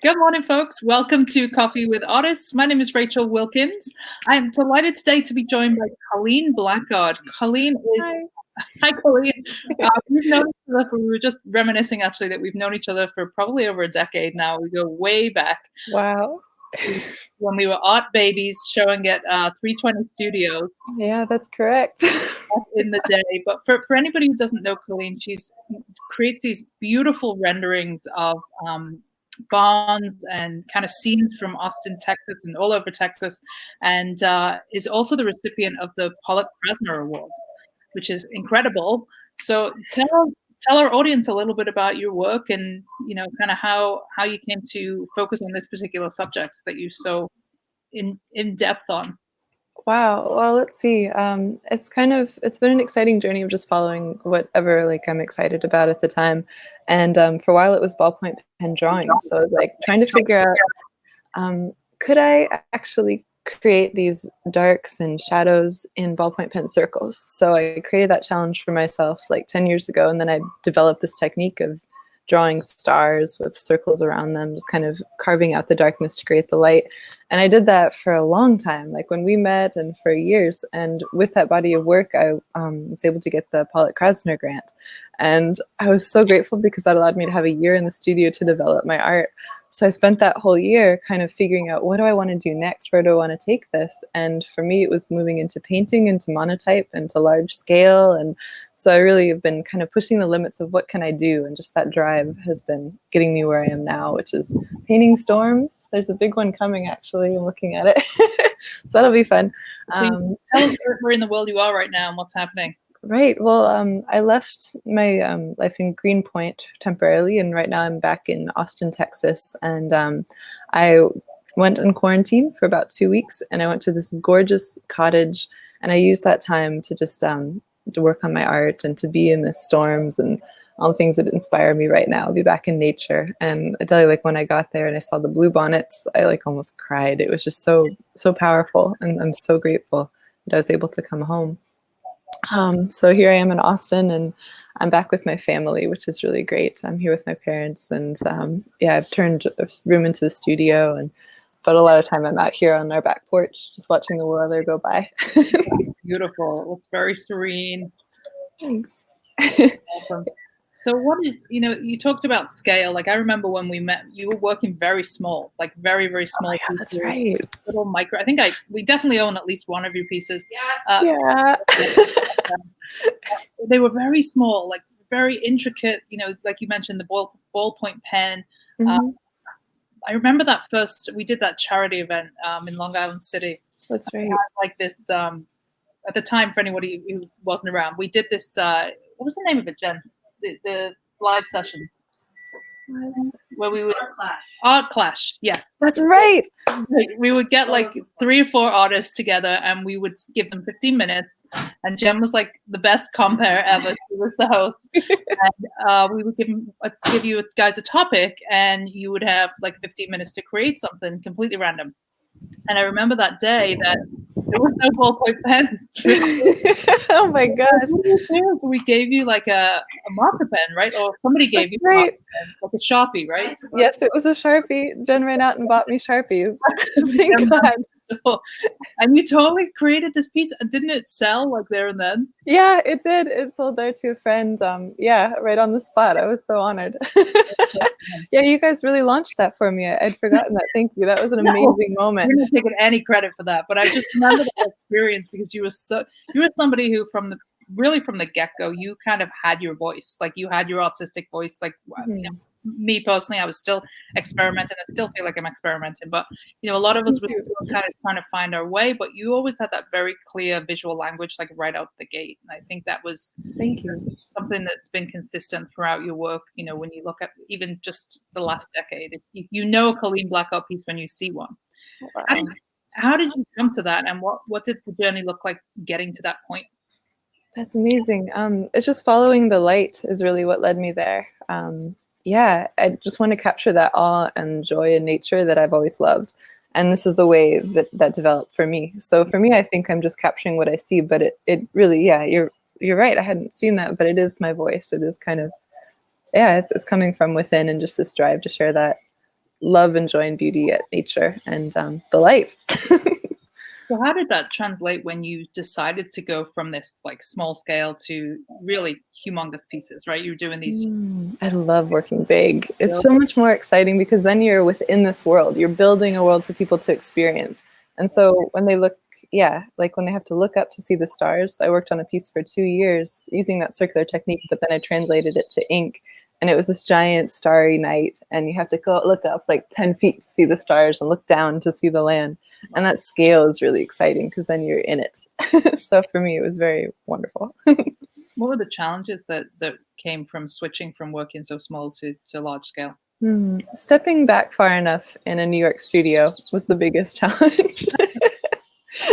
Good morning, folks. Welcome to Coffee with Artists. My name is Rachel Wilkins. I'm delighted today to be joined by Colleen Blackard. Colleen is... Hi. Hi, Colleen. We've known each other we were just reminiscing, actually, that we've known each other for probably over a decade now. We go way back. Wow. When we were art babies showing at 320 Studios. Yeah, that's correct. In the day. But for anybody who doesn't know Colleen, she creates these beautiful renderings of barns and kind of scenes from Austin, Texas, and all over Texas, and is also the recipient of the Pollock-Krasner Award, which is incredible. So tell our audience a little bit about your work and kind of how you came to focus on this particular subject that you're so in depth on. Wow. Well, let's see. It's been an exciting journey of just following whatever I'm excited about at the time. And for a while it was ballpoint pen drawing. So I was trying to figure out, could I actually create these darks and shadows in ballpoint pen circles? So I created that challenge for myself 10 years ago. And then I developed this technique of drawing stars with circles around them, just kind of carving out the darkness to create the light. And I did that for a long time, when we met and for years. And with that body of work, I was able to get the Pollock-Krasner grant. And I was so grateful because that allowed me to have a year in the studio to develop my art. So I spent that whole year kind of figuring out, what do I want to do next? Where do I want to take this? And for me, it was moving into painting, into monotype, into large scale. And so I really have been kind of pushing the limits of what can I do? And just that drive has been getting me where I am now, which is painting storms. There's a big one coming, actually. I'm looking at it. So that'll be fun. Tell us where in the world you are right now and what's happening. Right. Well, I left my life in Greenpoint temporarily, and right now I'm back in Austin, Texas. And I went in quarantine for about 2 weeks, and I went to this gorgeous cottage, and I used that time to just to work on my art and to be in the storms and all the things that inspire me right now. I'll be back in nature. And I tell you, when I got there and I saw the bluebonnets, I almost cried. It was just so powerful, and I'm so grateful that I was able to come home. So here I am in Austin, and I'm back with my family, which is really great. I'm here with my parents, and I've turned a room into the studio, but a lot of time I'm out here on our back porch, just watching the weather go by. Beautiful. It's very serene. Thanks. Awesome. So what is, you talked about scale. I remember when we met, you were working very small, very, very small. Oh, yeah, that's right. Little micro. I think we definitely own at least one of your pieces. Yes. Yeah. They were very small, very intricate, like you mentioned, the ballpoint pen. Mm-hmm. I remember that first, we did that charity event in Long Island City. That's right. This, at the time, for anybody who wasn't around, we did this, what was the name of it, Jen? The live sessions where we would art clash. Yes, that's right. We would get 3 or 4 artists together, and we would give them 15 minutes. And Jen was the best compere ever. She was the host, and we would give you guys a topic, and you would have 15 minutes to create something completely random. And I remember that day that there was no ballpoint pens. Oh my gosh. We gave you a marker pen, right? Or somebody gave you a marker pen, a Sharpie, right? Yes, it was a Sharpie. Jen ran out and bought me Sharpies. Thank God. And you totally created this piece. And didn't it sell there and then? Yeah, it did. It sold there to a friend. Right on the spot. I was so honored. Yeah, you guys really launched that for me. I'd forgotten that. Thank you. That was an amazing moment. You're not taking any credit for that, but I just remember that experience because you were somebody who from the get-go, you kind of had your voice. You had your artistic voice. Me personally, I was still experimenting. I still feel like I'm experimenting, but a lot of us were still kind of trying to find our way. But you always had that very clear visual language, right out the gate. And I think that was something that's been consistent throughout your work. When you look at even just the last decade, a Colleen Blackard piece when you see one. Wow. How did you come to that, and what did the journey look like getting to that point? That's amazing. It's just following the light is really what led me there. I just want to capture that awe and joy in nature that I've always loved. And this is the way that developed for me. So for me, I think I'm just capturing what I see, but it really, you're right. I hadn't seen that, but it is my voice. It is kind of, it's coming from within, and just this drive to share that. love enjoying beauty at nature and the light. So how did that translate when you decided to go from this like small scale to really humongous pieces, right? You're doing these. I love working big. It's so much more exciting because then you're within this world. You're building a world for people to experience. And so when they look, like when they have to look up to see the stars, I worked on a piece for 2 years using that circular technique, but then I translated it to ink. And it was this giant starry night, and you have to go look up like 10 feet to see the stars and look down to see the land. And that scale is really exciting because then you're in it. So for me, it was very wonderful. What were the challenges that came from switching from working so small to large scale? Stepping back far enough in a New York studio was the biggest challenge.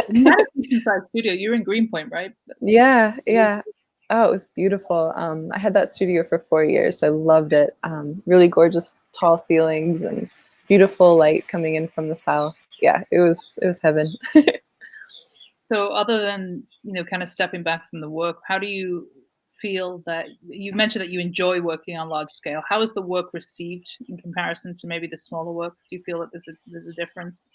You had a decent-sized studio. You were in Greenpoint, right? Yeah. Oh, it was beautiful. I had that studio for 4 years. I loved it. Really gorgeous, tall ceilings and beautiful light coming in from the south. Yeah, it was heaven. So other than, kind of stepping back from the work, how do you feel that you mentioned that you enjoy working on large scale? How is the work received in comparison to maybe the smaller works? Do you feel that there's a difference?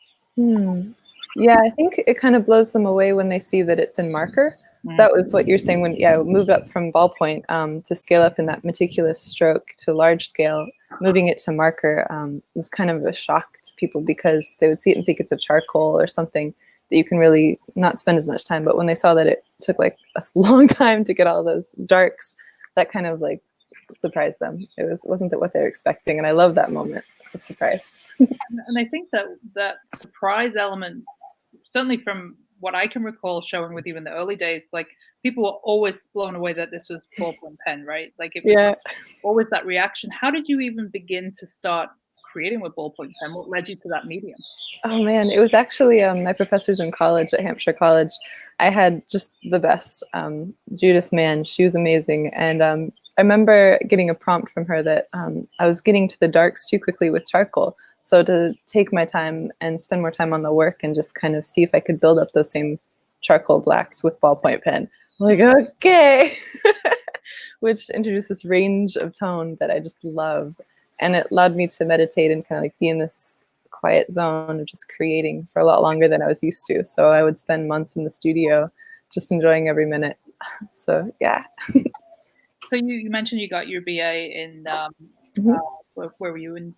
Yeah, I think it kind of blows them away when they see that it's in marker. That was what you're saying when moved up from ballpoint to scale up in that meticulous stroke to large scale. Moving it to marker was kind of a shock to people because they would see it and think it's a charcoal or something that you can really not spend as much time. But when they saw that it took like a long time to get all those darks, that kind of like surprised them. It wasn't what they were expecting, and I love that moment of surprise. And I think that surprise element, certainly from what I can recall showing with you in the early days, like people were always blown away that this was ballpoint pen, right? Like it was always that reaction. How did you even begin to start creating with ballpoint pen? What led you to that medium? Oh man, it was actually my professors in college at Hampshire College. I had just the best. Judith Mann, she was amazing. And I remember getting a prompt from her that I was getting to the darks too quickly with charcoal. So to take my time and spend more time on the work and just kind of see if I could build up those same charcoal blacks with ballpoint pen. I'm like, okay, which introduced this range of tone that I just love. And it allowed me to meditate and kind of like be in this quiet zone of just creating for a lot longer than I was used to. So I would spend months in the studio just enjoying every minute. So, yeah. So you mentioned you got your BA in, where were you in?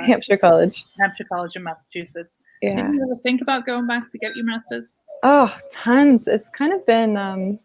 Hampshire College. Hampshire College in Massachusetts. Yeah. Did you ever think about going back to get your master's? Oh, tons. It's kind of been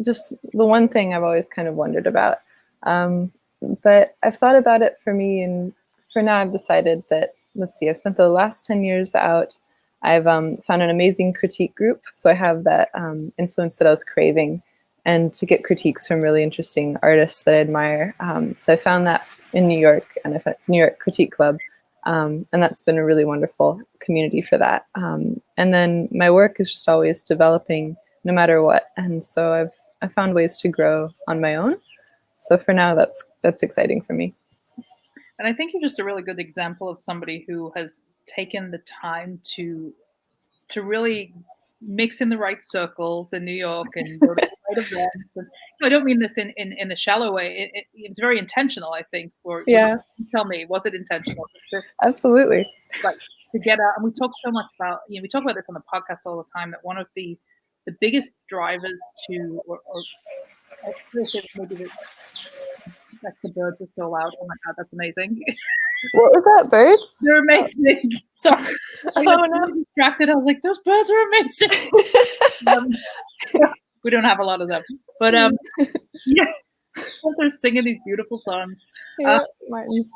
just the one thing I've always kind of wondered about. But I've thought about it for me, and for now I've decided that, let's see, I've spent the last 10 years out. I've found an amazing critique group, so I have that influence that I was craving, and to get critiques from really interesting artists that I admire. So I found that in New York, and it's New York Critique Club, and that's been a really wonderful community for that. And then my work is just always developing no matter what, and so I've found ways to grow on my own. So for now, that's exciting for me. And I think you're just a really good example of somebody who has taken the time to really mix in the right circles in New York and go to the right events. And, I don't mean this in the shallow way. It was very intentional, I think. Tell me, was it intentional? Absolutely. Like to get out, and we talk so much about, we talk about this on the podcast all the time, that one of the biggest drivers to, or maybe the birds are so loud. Oh my God, that's amazing. What was that, birds? They're amazing. Sorry. Oh no. Distracted. I was like, those birds are amazing. We don't have a lot of them. But yeah. They're singing these beautiful songs. Martins.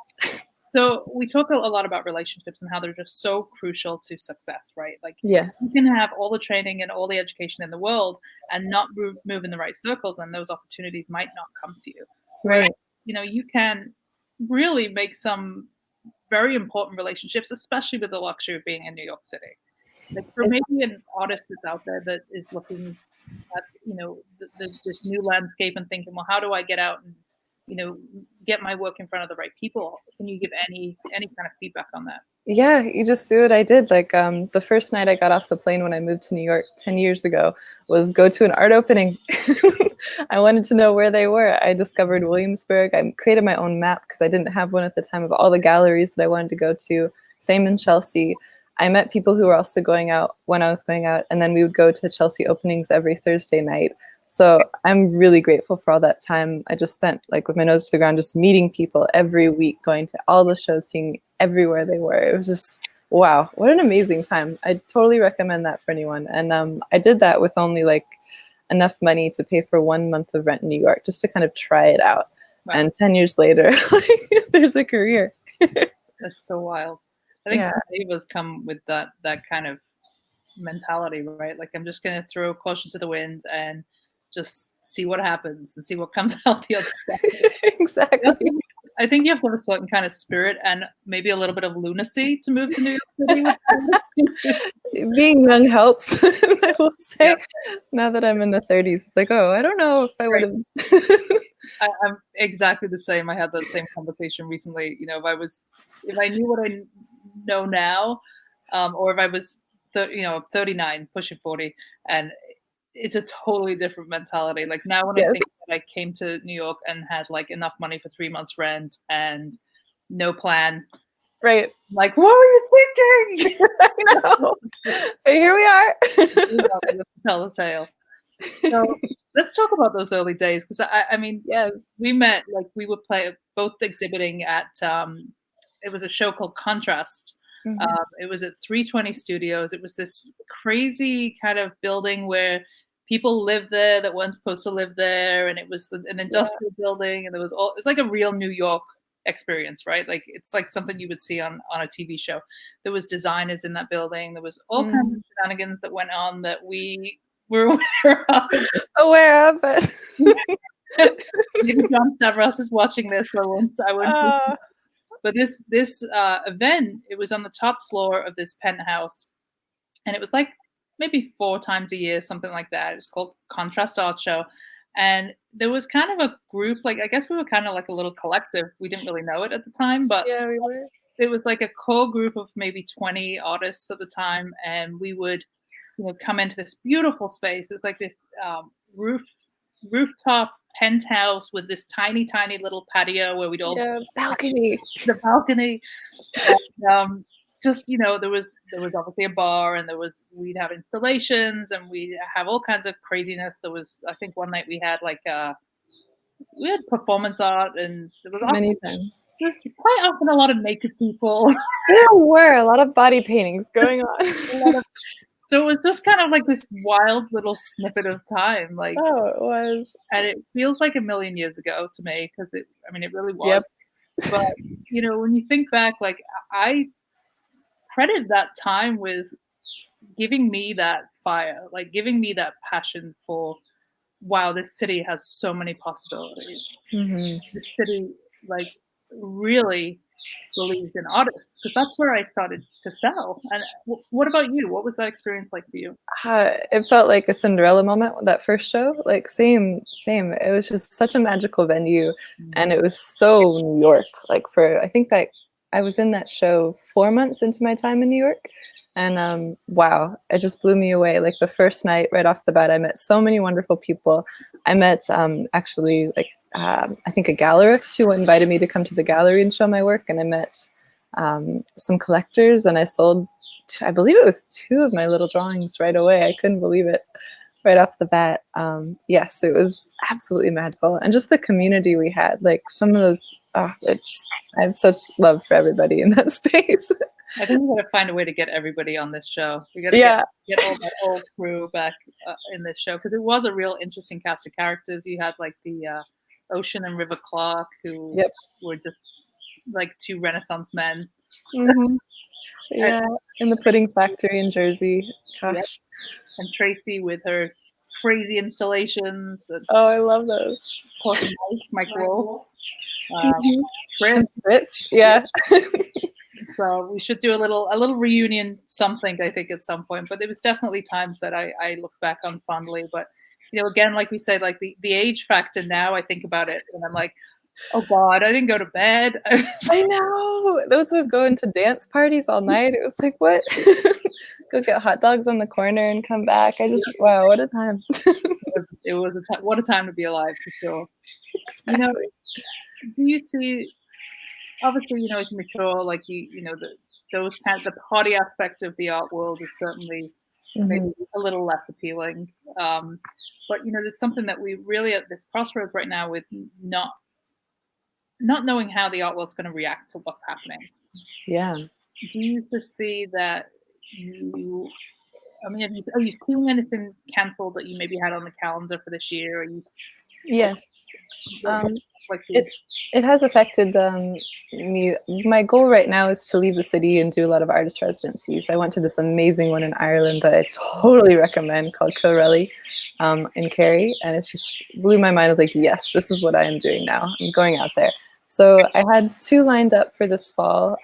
So we talk a lot about relationships and how they're just so crucial to success, right? Like yes. You can have all the training and all the education in the world and not move in the right circles, and those opportunities might not come to you. Right. You can really make some very important relationships, especially with the luxury of being in New York City. Like for maybe an artist that's out there that is looking at, this new landscape and thinking, well, how do I get out and, get my work in front of the right people? Can you give any kind of feedback on that? Yeah, you just do what I did. Like the first night I got off the plane when I moved to New York 10 years ago was go to an art opening. I wanted to know where they were. I discovered Williamsburg. I created my own map because I didn't have one at the time of all the galleries that I wanted to go to. Same in Chelsea. I met people who were also going out when I was going out, and then we would go to Chelsea openings every Thursday night. So I'm really grateful for all that time I just spent like with my nose to the ground, just meeting people every week, going to all the shows, seeing everywhere they were. It was just, wow, what an amazing time. I totally recommend that for anyone. And I did that with only like enough money to pay for 1 month of rent in New York, just to kind of try it out. Wow. And 10 years later, there's a career. That's so wild. I think so many of us come with that kind of mentality, right? Like, I'm just going to throw caution to the wind and just see what happens and see what comes out the other side. Exactly. I think you have to have a certain kind of spirit and maybe a little bit of lunacy to move to New York City. Being young helps, I will say. Now that I'm in the 30s, it's like, oh, I don't know if I would have. I'm exactly the same. I had that same conversation recently. If I knew what I know now, or if I was 39 pushing 40, and it's a totally different mentality. Like now when I think that I came to New York and had like enough money for 3 months rent and no plan, right? Like, what were you thinking? I know. But here we are. Let's tell the tale. So let's talk about those early days, because I mean, we met, like, we would play both exhibiting at it was a show called Contrast. It was at 320 Studios. It was this crazy kind of building where people lived there that weren't supposed to live there, and it was an industrial building, and it was like a real New York experience, right? Like, it's like something you would see on a TV show. There was designers in that building. There was all kinds of shenanigans that went on that we were aware of, but maybe John Stavros is watching this, so I won't. But this event, it was on the top floor of this penthouse, and it was like maybe 4 times a year, something like that. It was called Contrast Art Show, and there was kind of a group, like, I guess we were kind of like a little collective. We didn't really know it at the time, but we were. It was like a core group of maybe 20 artists at the time, and we would, come into this beautiful space. It was like this rooftop penthouse with this tiny little patio where we'd all balcony. The balcony. And, just, there was obviously a bar, and we'd have installations, and we'd have all kinds of craziness. There was, I think, one night we had like we had performance art, and there was many times. There's quite often a lot of naked people. There were a lot of body paintings going on. So it was just kind of like this wild little snippet of time. Like, oh, it was. And it feels like a million years ago to me, because it really was. But, when you think back, like, I credit that time with giving me that fire, like giving me that passion for, wow, this city has so many possibilities. This city, like, really believes in artists, because that's where I started to sell. And what about you? What was that experience like for you? It felt like a Cinderella moment with that first show. Like, same. It was just such a magical venue, and it was so New York. Like, I think that I was in that show 4 months into my time in New York, and wow, it just blew me away. Like, the first night, right off the bat, I met so many wonderful people. I met actually, like, I think a gallerist who invited me to come to the gallery and show my work, and I met some collectors, and I sold, I believe it was 2 of my little drawings right away. I couldn't believe it right off the bat. Yes, it was absolutely magical, and just the community we had. Like, some of those, I have such love for everybody in that space. I think we got to find a way to get everybody on this show. We got to get all that old crew back in this show, because it was a real interesting cast of characters. You had like the Ocean and River Clark, who were just like 2 Renaissance men. Yeah, in the Pudding Factory in Jersey. Gosh. And Tracy with her crazy installations. Oh, I love those. Of course, Mike Wolf. Fritz, yeah. So we should do a little reunion something, I think, at some point. But it was definitely times that I look back on fondly. But, again, like we say, like the age factor now, I think about it, and I'm like, oh God, I didn't go to bed. I know. Those would go into dance parties all night. It was like, what? Go get hot dogs on the corner and come back. Wow, what a time. It was a time. What a time to be alive, for sure. Exactly. Do you see obviously, you know, as you mature, like you know, those kind of the party aspect of the art world is certainly maybe Mhm. a little less appealing. But you know, there's something that we really at this crossroads right now with not knowing how the art world's going to react to what's happening. Yeah. Do you foresee that you? I mean, are you seeing anything cancelled that you maybe had on the calendar for this year? Are you like Yes. what Um, like the it it has affected me. My goal right now is to leave the city and do a lot of artist residencies. I went to this amazing one in Ireland that I totally recommend called Kilrelly in Kerry, and it just blew my mind. I was like, yes, this is what I am doing now. I'm going out there. So I had two lined up for this fall,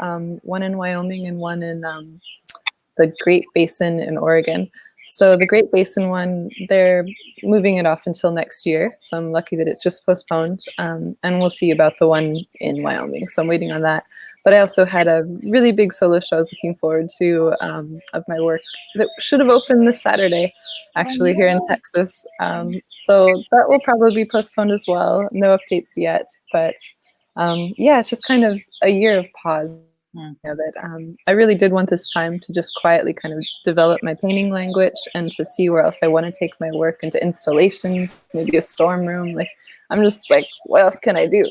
one in Wyoming and one in the Great Basin in Oregon. So the Great Basin one, they're moving it off until next year. So I'm lucky that it's just postponed. And we'll see about the one in Wyoming. So I'm waiting on that. But I also had a really big solo show I was looking forward to of my work that should have opened this Saturday, actually, here in Texas. So that will probably be postponed as well. No updates yet. But yeah, it's just kind of a year of pause of it. I really did want this time to just quietly kind of develop my painting language and to see where else I want to take my work into installations, maybe a storm room. Like, I'm just like, what else can I do?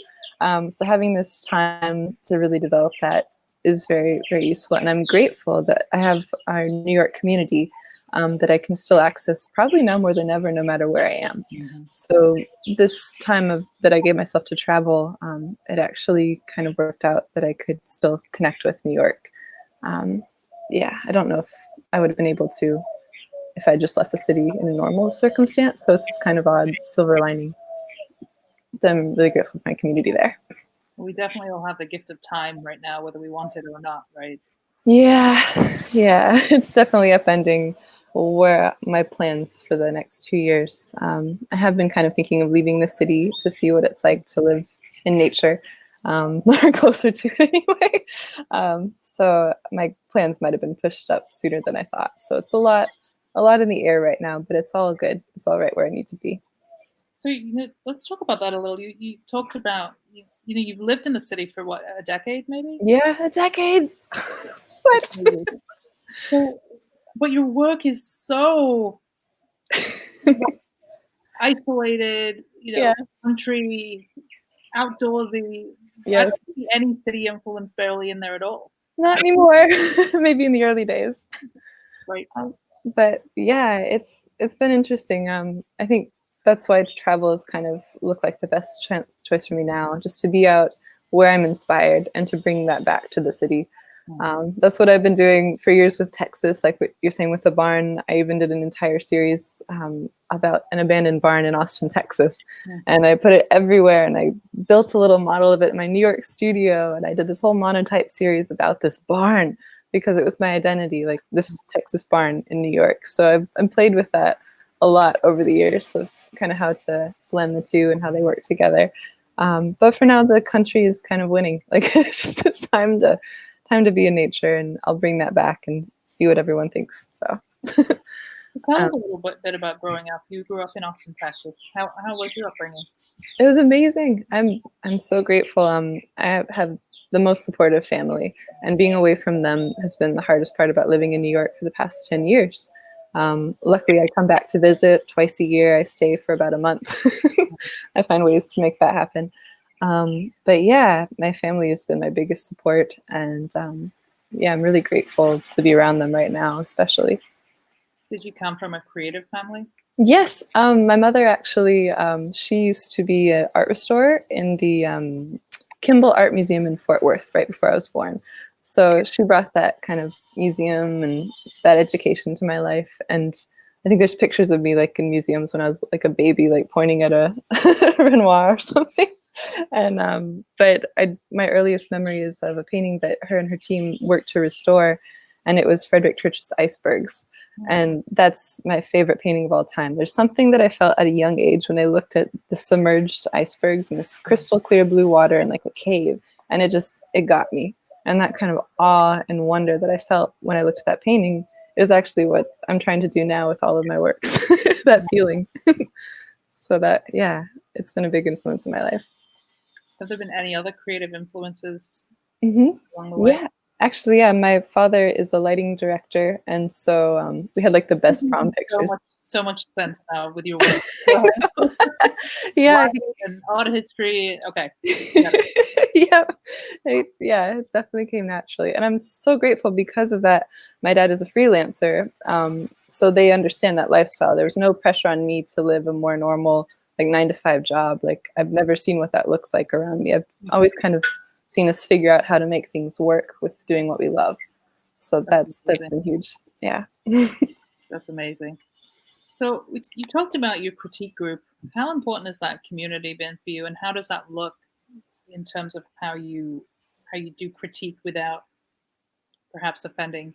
So having this time to really develop that is very, very useful. And I'm grateful that I have our New York community that I can still access probably now more than ever, no matter where I am. So this time that I gave myself to travel, it actually kind of worked out that I could still connect with New York. Yeah, I don't know if I would have been able to if I just left the city in a normal circumstance. So it's this kind of odd silver lining. I'm really grateful for my community there. We definitely all have the gift of time right now, whether we want it or not, right? Yeah, yeah, it's definitely upending where my plans for the next 2 years. I have been kind of thinking of leaving the city to see what it's like to live in nature, or closer to it anyway. So my plans might have been pushed up sooner than I thought. So it's a lot in the air right now, but it's all good. It's all right where I need to be. So you know, let's talk about that a little. You talked about you know you've lived in the city for what, a decade maybe? Yeah, a decade. What? So, but your work is so isolated, you know, Yeah. country, outdoorsy. I Yes. don't see any city influence barely in there at all. Not anymore. Maybe in the early days. Right. But yeah, it's been interesting. I think that's why travel has kind of looked like the best choice for me now, just to be out where I'm inspired and to bring that back to the city. That's what I've been doing for years with Texas, like what you're saying with the barn. I even did an entire series about an abandoned barn in Austin, Texas. And I put it everywhere, and I built a little model of it in my New York studio, and I did this whole monotype series about this barn because it was my identity, like this Texas barn in New York. So I've played with that a lot over the years of kind of how to blend the two and how they work together. But for now, the country is kind of winning. Like it's time to be in nature, and I'll bring that back and see what everyone thinks. So Tell us a little bit about growing up. You grew up in Austin, Texas. How was your upbringing? it was amazing. I'm so grateful. I have the most supportive family, and being away from them has been the hardest part about living in New York for the past 10 years. Luckily, I come back to visit twice a year. I stay for about a month. I find ways to make that happen. But yeah, my family has been my biggest support, and yeah, I'm really grateful to be around them right now, especially. Did you come from a creative family? Yes, my mother actually, she used to be an art restorer in the Kimball Art Museum in Fort Worth right before I was born. So she brought that kind of museum and that education to my life. And I think there's pictures of me like in museums when I was like a baby, like pointing at a Renoir or something. And my earliest memory is of a painting that her and her team worked to restore, and it was Frederick Church's Icebergs. And that's my favorite painting of all time. There's something that I felt at a young age when I looked at the submerged icebergs and this crystal clear blue water and like a cave, and it got me. And that kind of awe and wonder that I felt when I looked at that painting is actually what I'm trying to do now with all of my works. That feeling. So yeah, it's been a big influence in my life. Have there been any other creative influences along the way? Yeah, actually, yeah, my father is a lighting director, and so we had like the best prom pictures. So much sense now with your work. Yeah, And art history. Okay. yeah, yeah, it definitely came naturally, and I'm so grateful because of that. My dad is a freelancer, so they understand that lifestyle. There was no pressure on me to live a more normal, like 9 to 5 job. Like I've never seen what that looks like around me. I've always kind of seen us figure out how to make things work with doing what we love. So that's been huge. Yeah. That's amazing. So you talked about your critique group. How important has that community been for you, and how does that look in terms of how you do critique without perhaps offending?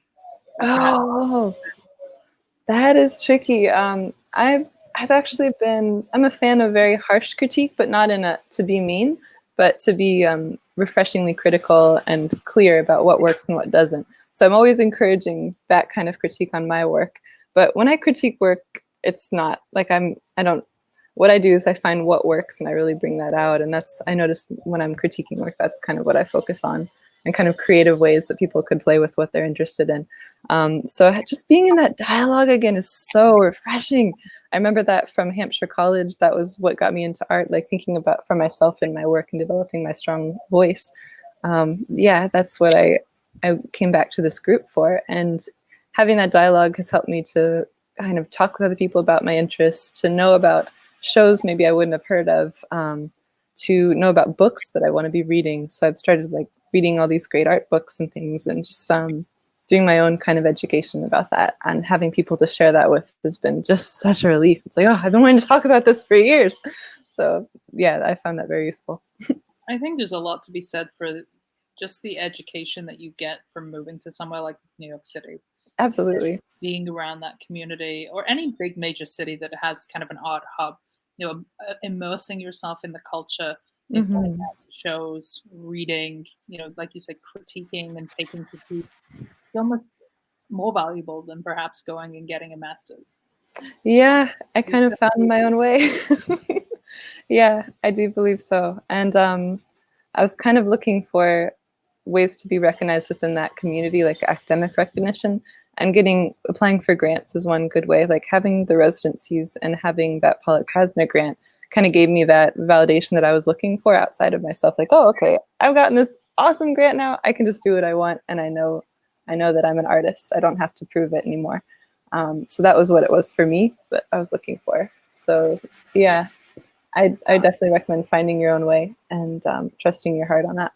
Oh, that is tricky. I've actually I'm a fan of very harsh critique, but not in a to be mean, but to be refreshingly critical and clear about what works and what doesn't. So I'm always encouraging that kind of critique on my work. But when I critique work, it's not like what I do is I find what works and I really bring that out. And I notice when I'm critiquing work, that's kind of what I focus on, and kind of creative ways that people could play with what they're interested in. So just being in that dialogue again is so refreshing. I remember that from Hampshire College. That was what got me into art, like thinking about for myself in my work and developing my strong voice. Yeah, that's what I came back to this group for. And having that dialogue has helped me to kind of talk with other people about my interests, to know about shows maybe I wouldn't have heard of, to know about books that I want to be reading. So I've started like reading all these great art books and things, and just doing my own kind of education about that, and having people to share that with has been just such a relief. It's like, oh, I've been wanting to talk about this for years. So yeah, I found that very useful. I think there's a lot to be said for just the education that you get from moving to somewhere like New York City. Absolutely. Being around that community, or any big major city that has kind of an art hub, immersing yourself in the culture, shows, reading, like you said, critiquing and taking critique. It's almost more valuable than perhaps going and getting a master's. Yeah, I kind of found my own way. Yeah, I do believe so. And I was kind of looking for ways to be recognized within that community, like academic recognition. And applying for grants is one good way. Like having the residencies and having that Paul Krasner grant kind of gave me that validation that I was looking for outside of myself. Like, oh, okay, I've gotten this awesome grant now. I can just do what I want, and I know that I'm an artist. I don't have to prove it anymore. So that was what it was for me that I was looking for. So yeah, I definitely recommend finding your own way and trusting your heart on that.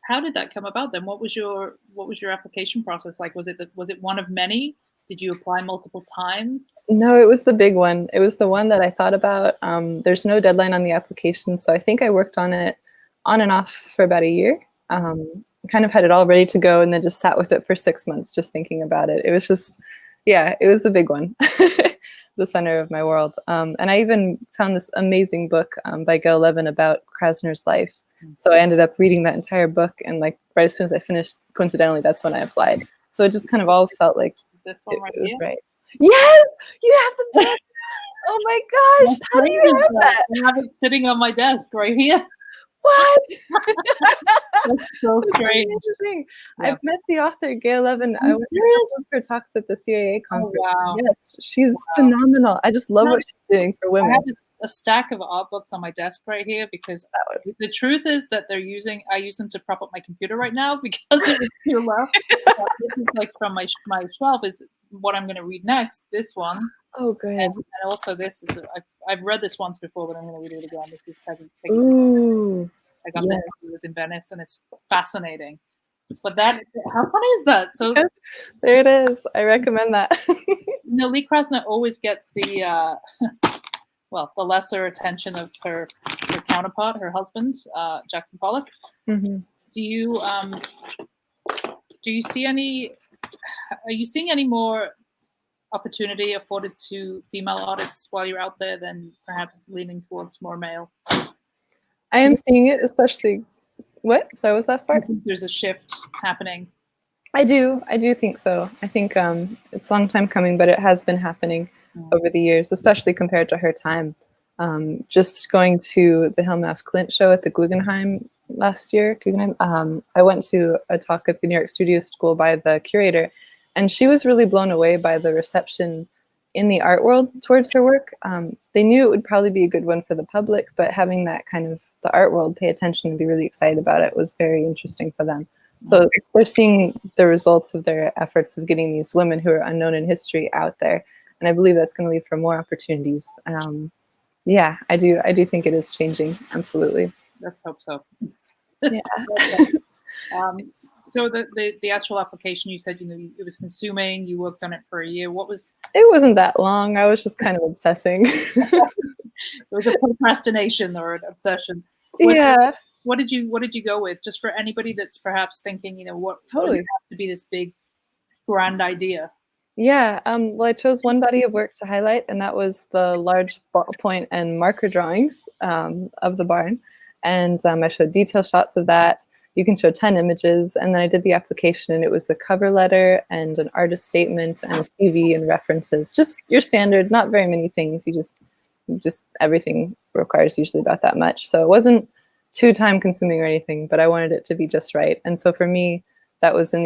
How did that come about then? What was your application process like? Was it one of many? Did you apply multiple times? No, it was the big one. It was the one that I thought about. There's no deadline on the application, so I think I worked on it on and off for about a year. Kind of had it all ready to go, and then just sat with it for 6 months, just thinking about it. It was just, yeah, it was the big one, the center of my world. And I even found this amazing book by Gail Levin about Krasner's life. So I ended up reading that entire book, and like right as soon as I finished, coincidentally, that's when I applied. So it just kind of all felt like this one right it was here? Right. Yes, you have the book. Oh my gosh, how do you have that? I have it sitting on my desk right here. What? That's so strange. Interesting. Yeah. I've met the author, Gail Levin. I went to her talks at the CAA conference. Oh, wow. Yes, she's phenomenal. I just love what she's doing for women. I have a stack of art books on my desk right here because the truth is that I use them to prop up my computer right now because it was too low. This is like from my shelf is what I'm going to read next. This one. Oh, good. And also this is I've read this once before, but I'm going to read it again. This is Peggy. Ooh. I got this when I was in Venice, and it's fascinating. But how funny is that? So there it is. I recommend that. Lee Krasner always gets the the lesser attention of her counterpart, her husband, Jackson Pollock. Mm-hmm. Do you see any? Are you seeing any more opportunity afforded to female artists while you're out there than perhaps leaning towards more male? I am seeing it, especially. What? So was that part? I think there's a shift happening. I do think so. I think it's a long time coming, but it has been happening over the years, especially compared to her time. Just going to the Helmuth Clint show at the Guggenheim last year. I went to a talk at the New York Studio School by the curator, and she was really blown away by the reception in the art world towards her work. They knew it would probably be a good one for the public, but having that kind of the art world pay attention and be really excited about it was very interesting for them. So they're seeing the results of their efforts of getting these women who are unknown in history out there, and I believe that's going to lead for more opportunities. Yeah, I do think it is changing. Absolutely. Let's hope so. Yeah. So the actual application, you said, it was consuming. You worked on it for a year. What was? It wasn't that long. I was just kind of obsessing. It was a procrastination or an obsession. What did you go with? Just for anybody that's perhaps thinking, what Totally have to be this big, grand idea? Yeah. Well, I chose one body of work to highlight, and that was the large ballpoint and marker drawings of the barn. And I showed detail shots of that. You can show 10 images, and then I did the application, and it was a cover letter and an artist statement and a CV and references. Just your standard, not very many things. You just everything requires usually about that much. So it wasn't too time consuming or anything, but I wanted it to be just right. And so for me, that was in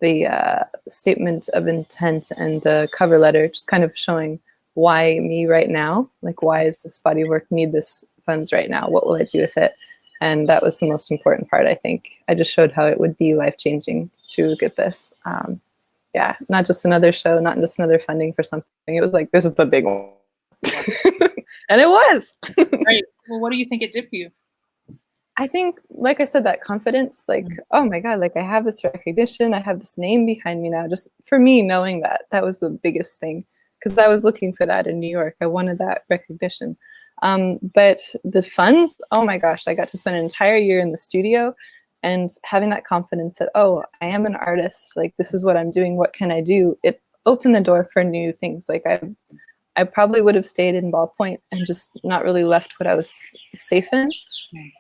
the statement of intent and the cover letter, just kind of showing why me right now, like why is this body of work need this funds right now? What will I do with it? And that was the most important part, I think. I just showed how it would be life-changing to get this. Yeah, not just another show, not just another funding for something. It was like, this is the big one. And it was. Right. Well, what do you think it did for you? I think, like I said, that confidence, like, oh my God, like I have this recognition, I have this name behind me now. Just for me, knowing that was the biggest thing, because I was looking for that in New York. I wanted that recognition. But the funds, oh my gosh, I got to spend an entire year in the studio and having that confidence that, oh, I am an artist, like this is what I'm doing, what can I do? It opened the door for new things. Like I probably would have stayed in ballpoint and just not really left what I was safe in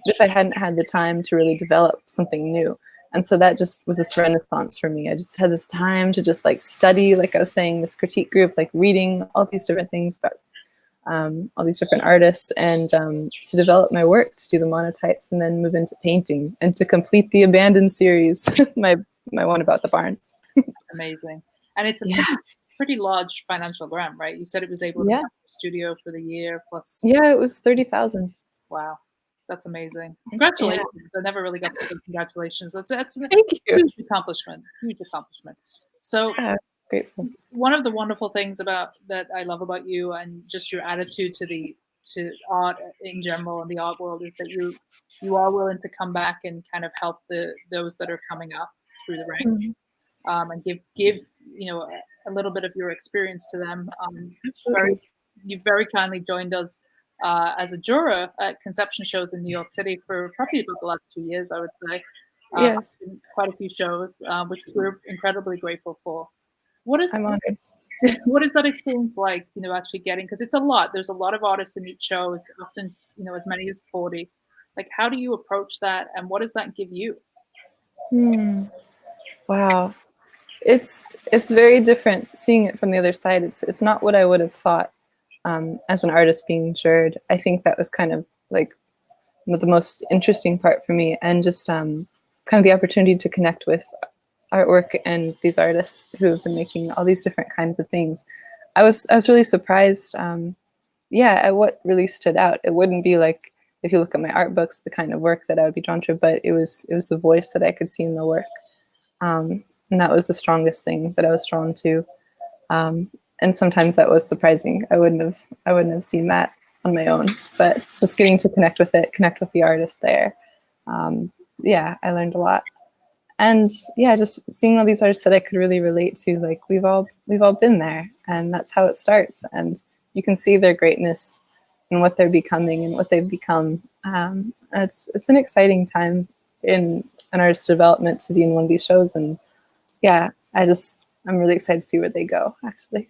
if I hadn't had the time to really develop something new. And so that just was this renaissance for me. I just had this time to just like study, like I was saying, this critique group, like reading all these different things about all these different artists, and to develop my work, to do the monotypes, and then move into painting and to complete the Abandoned series, my one about the barns. Amazing. And it's a pretty large financial grant, right? You said it was able to fund the studio for the year plus. Yeah, it was 30,000. Wow. That's amazing. Congratulations. I never really got to say congratulations. That's a huge accomplishment. Huge accomplishment. So grateful. One of the wonderful things that I love about you and just your attitude to art in general and the art world is that you are willing to come back and kind of help those that are coming up through the ranks, and give a little bit of your experience to them. You very kindly joined us as a juror at conception shows in New York City for probably about the last 2 years, I would say. Quite a few shows, which we're incredibly grateful for. I'm honored. What is that experience like, actually getting, because it's a lot. There's a lot of artists in each show, it's often, as many as 40. Like, how do you approach that, and what does that give you? Wow. It's very different seeing it from the other side. It's not what I would have thought as an artist being jurred. I think that was kind of like the most interesting part for me, and just kind of the opportunity to connect with artwork and these artists who have been making all these different kinds of things. I was really surprised, at what really stood out. It wouldn't be like, if you look at my art books, the kind of work that I would be drawn to, but it was the voice that I could see in the work, and that was the strongest thing that I was drawn to. And sometimes that was surprising. I wouldn't have seen that on my own, but just getting to connect with the artist there. I learned a lot. And just seeing all these artists that I could really relate to, like we've all been there, and that's how it starts. And you can see their greatness and what they're becoming and what they've become. It's an exciting time in an artist development to be in one of these shows. And I'm really excited to see where they go, actually.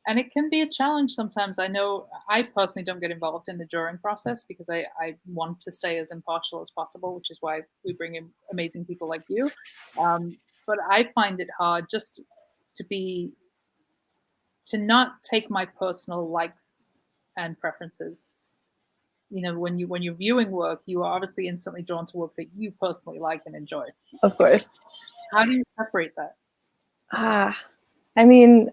And it can be a challenge sometimes. I know I personally don't get involved in the juring process because I want to stay as impartial as possible, which is why we bring in amazing people like you. But I find it hard just to not take my personal likes and preferences when you're viewing work, you are obviously instantly drawn to work that you personally like and enjoy. Of course. How do you separate that? I mean,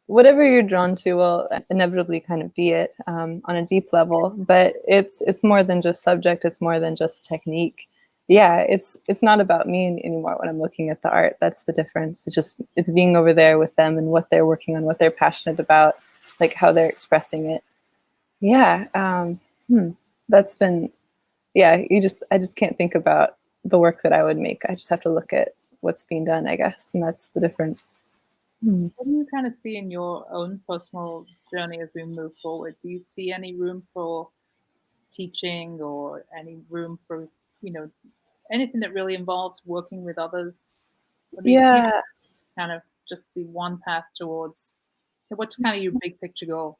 whatever you're drawn to will inevitably kind of be it on a deep level, but it's more than just subject. It's more than just technique. Yeah, it's not about me anymore when I'm looking at the art. That's the difference. It's being over there with them and what they're working on, what they're passionate about, like how they're expressing it. Yeah, that's been, yeah, I just can't think about the work that I would make. I just have to look at what's being done, I guess, and that's the difference. What do you kind of see in your own personal journey as we move forward? Do you see any room for teaching or any room for, anything that really involves working with others? Or do you see Yeah. kind of just the one path towards, what's kind of your big picture goal?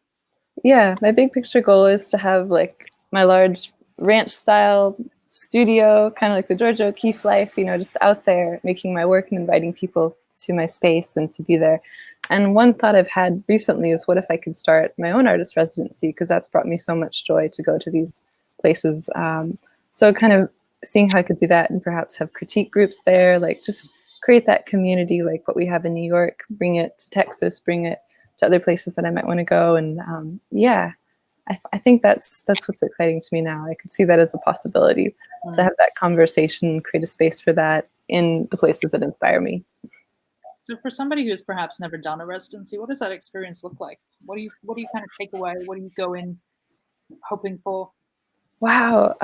Yeah, my big picture goal is to have like my large ranch style studio, kind of like the Georgia O'Keeffe life, just out there making my work and inviting people to my space and to be there. And one thought I've had recently is, what if I could start my own artist residency? Because that's brought me so much joy to go to these places. So kind of seeing how I could do that and perhaps have critique groups there, like just create that community like what we have in New York, bring it to Texas, bring it to other places that I might want to go. And I think that's what's exciting to me now. I could see that as a possibility to have that conversation, create a space for that in the places that inspire me. So for somebody who's perhaps never done a residency, what does that experience look like? What do you kind of take away? What do you go in hoping for? Wow.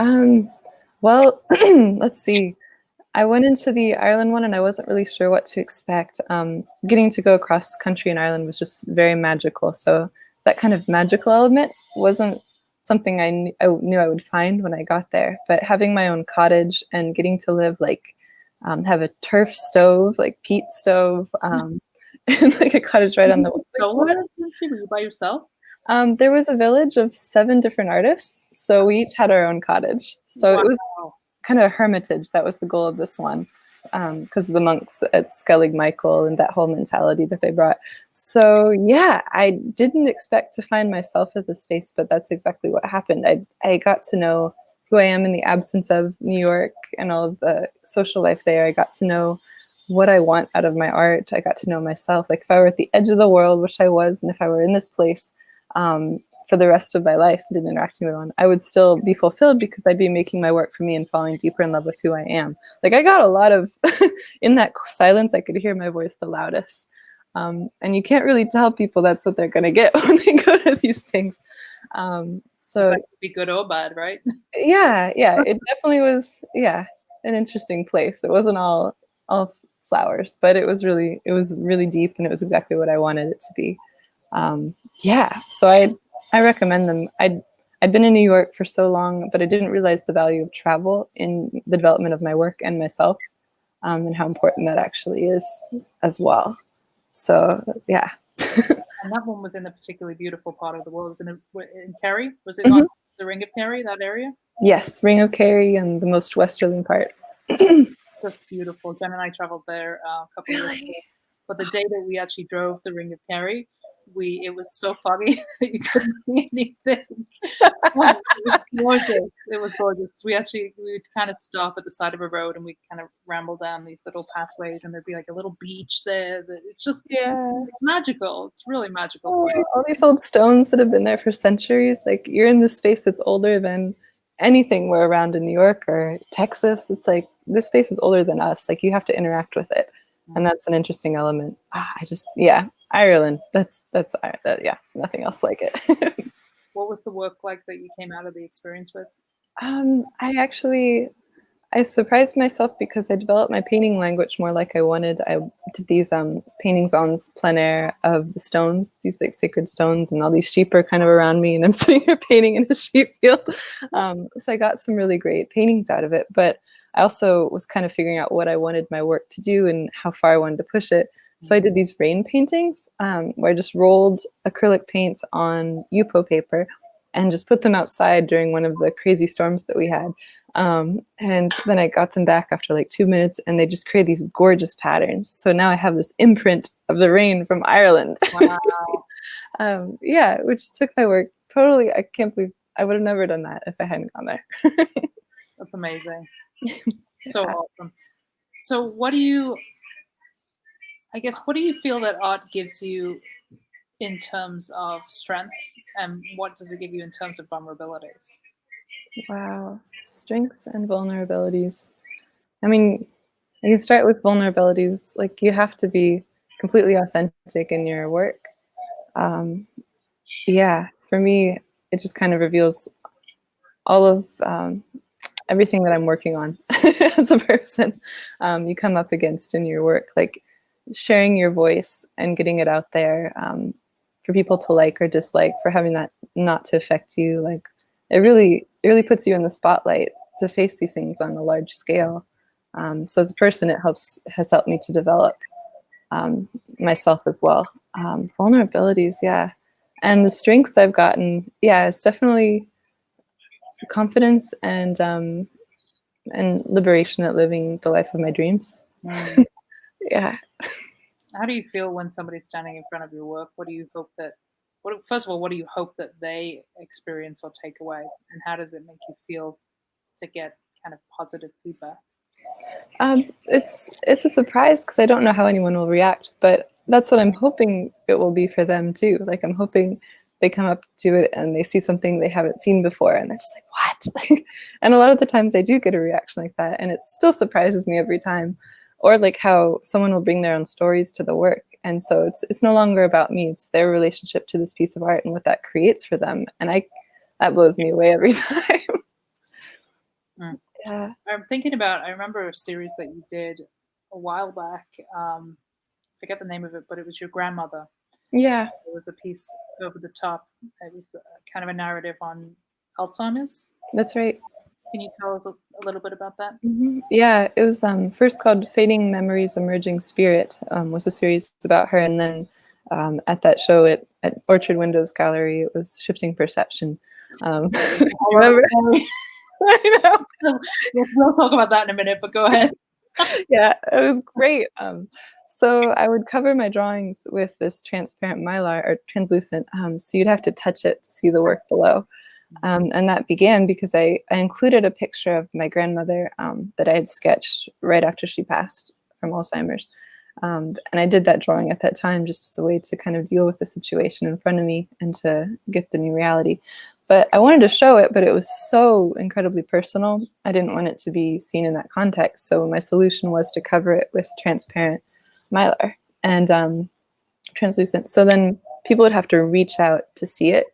Well, let's see. I went into the Ireland one and I wasn't really sure what to expect. Getting to go across country in Ireland was just very magical. So that kind of magical element wasn't something I knew I would find when I got there. But having my own cottage and getting to live have a turf stove, like peat stove, and like a cottage right on the solo residency? Were you by yourself? There was a village of 7 different artists, so we each had our own cottage. So it was kind of a hermitage. That was the goal of this one, because of the monks at Skellig Michael and that whole mentality that they brought. So yeah, I didn't expect to find myself at the space, but that's exactly what happened. I got to know who I am in the absence of New York and all of the social life there. I got to know what I want out of my art. I got to know myself. Like if I were at the edge of the world, which I was, and if I were in this place for the rest of my life and didn't interact with anyone, I would still be fulfilled because I'd be making my work for me and falling deeper in love with who I am. Like I got a lot of, in that silence, I could hear my voice the loudest. And you can't really tell people that's what they're going to get when they go to these things. So it could be good or bad, right? Yeah, it definitely was, an interesting place. It wasn't all flowers, but it was really deep, and it was exactly what I wanted it to be. So I recommend them. I'd been in New York for so long, but I didn't realize the value of travel in the development of my work and myself, and how important that actually is as well. So yeah. And that one was in a particularly beautiful part of the world. It was in Kerry? Was it on the Ring of Kerry, that area? Yes, Ring of Kerry and the most westerly part. Just beautiful. Jen and I traveled there a couple of years ago. But the day that we actually drove the Ring of Kerry, it was so foggy that you couldn't see anything. It was gorgeous. It was gorgeous. We would kind of stop at the side of a road and we'd kind of ramble down these little pathways, and there'd be like a little beach there. It's just, it's magical. It's really magical. All these old stones that have been there for centuries. Like you're in this space that's older than anything we're around in New York or Texas. It's like this space is older than us. Like you have to interact with it, and that's an interesting element. Ireland. That's nothing else like it. What was the work like that you came out of the experience with? I surprised myself because I developed my painting language more like I wanted. I did these paintings on plein air of the stones, these like sacred stones, and all these sheep are kind of around me, and I'm sitting here painting in a sheep field. So I got some really great paintings out of it, but I also was kind of figuring out what I wanted my work to do and how far I wanted to push it. So I did these rain paintings where I just rolled acrylic paint on Yupo paper and just put them outside during one of the crazy storms that we had. And then I got them back after like 2 minutes, and they just created these gorgeous patterns. So now I have this imprint of the rain from Ireland. Wow. Which took my work totally, I can't believe I would have never done that if I hadn't gone there. That's amazing. So awesome. So what do you feel that art gives you in terms of strengths, and what does it give you in terms of vulnerabilities? Wow, strengths and vulnerabilities. I mean, you can start with vulnerabilities. Like, you have to be completely authentic in your work. Yeah, for me, it just kind of reveals all of everything that I'm working on as a person. You come up against in your work, like sharing your voice and getting it out there for people to like or dislike, for having that not to affect you. Like, it really puts you in the spotlight to face these things on a large scale. So as a person, has helped me to develop myself as well. Vulnerabilities, yeah. And the strengths I've gotten, yeah, it's definitely confidence and liberation at living the life of my dreams. Yeah. How do you feel when somebody's standing in front of your work? First of all, what do you hope that they experience or take away? And how does it make you feel to get kind of positive feedback? It's a surprise because I don't know how anyone will react, but that's what I'm hoping it will be for them too. Like, I'm hoping they come up to it and they see something they haven't seen before, and they're just like, what? And a lot of the times I do get a reaction like that, and it still surprises me every time. Or like how someone will bring their own stories to the work, and so it's no longer about me, it's their relationship to this piece of art and what that creates for them, and that blows me away every time. Yeah. I remember a series that you did a while back. I forget the name of it, but it was your grandmother. Yeah. It was a piece over the top. It was kind of a narrative on Alzheimer's. That's right. Can you tell us a little bit about that? Mm-hmm. Yeah, it was first called Fading Memories, Emerging Spirit, was a series about her. And then at that show at Orchard Windows Gallery, it was Shifting Perception. Remember? I know. We'll talk about that in a minute, but go ahead. Yeah, it was great. So I would cover my drawings with this transparent mylar, or translucent, so you'd have to touch it to see the work below. And that began because I included a picture of my grandmother that I had sketched right after she passed from Alzheimer's. And I did that drawing at that time just as a way to kind of deal with the situation in front of me and to get the new reality. But I wanted to show it, but it was so incredibly personal. I didn't want it to be seen in that context. So my solution was to cover it with transparent mylar and translucent. So then people would have to reach out to see it.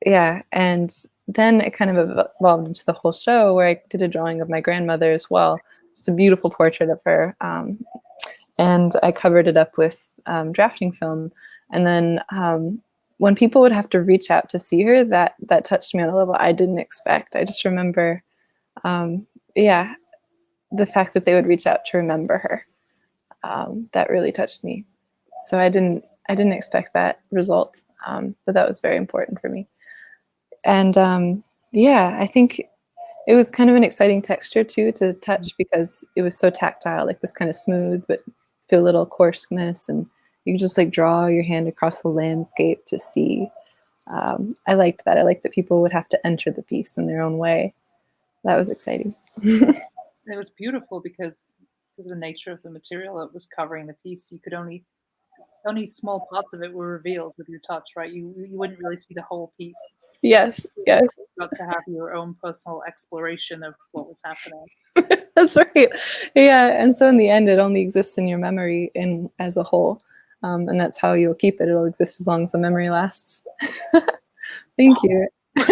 Yeah, and then it kind of evolved into the whole show, where I did a drawing of my grandmother as well. It's a beautiful portrait of her, and I covered it up with drafting film. And then when people would have to reach out to see her, that touched me on a level I didn't expect. I just remember, yeah, the fact that they would reach out to remember her. That really touched me. So I didn't expect that result, but that was very important for me. And yeah, I think it was kind of an exciting texture too to touch, because it was so tactile, like this kind of smooth but feel a little coarseness, and you can just like draw your hand across the landscape to see. I liked that. I liked that people would have to enter the piece in their own way. That was exciting. It was beautiful because of the nature of the material that was covering the piece. You could only small parts of it were revealed with your touch, right? You wouldn't really see the whole piece. Yes, yes. You got to have your own personal exploration of what was happening. That's right. Yeah, and so in the end, it only exists in your memory as a whole, and that's how you'll keep it. It'll exist as long as the memory lasts. Thank you. I